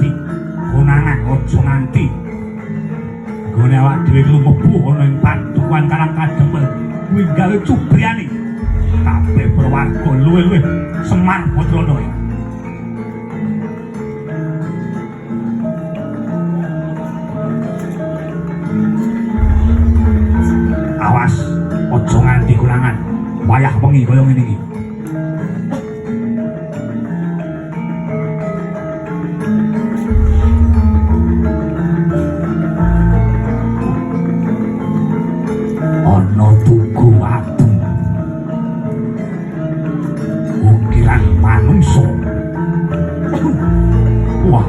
ati. Konangan aja nganti. Gone awak dhewe mlebu ana ing padukan karang kadempel kuwi gawe cubriane. Kabeh perwarga luwih-luwih Semar Badrana. Awas, aja nganti kurangan. Wayah wengi kaya ngene iki. Ana tugu adem. Ukiran manungsa. Wah,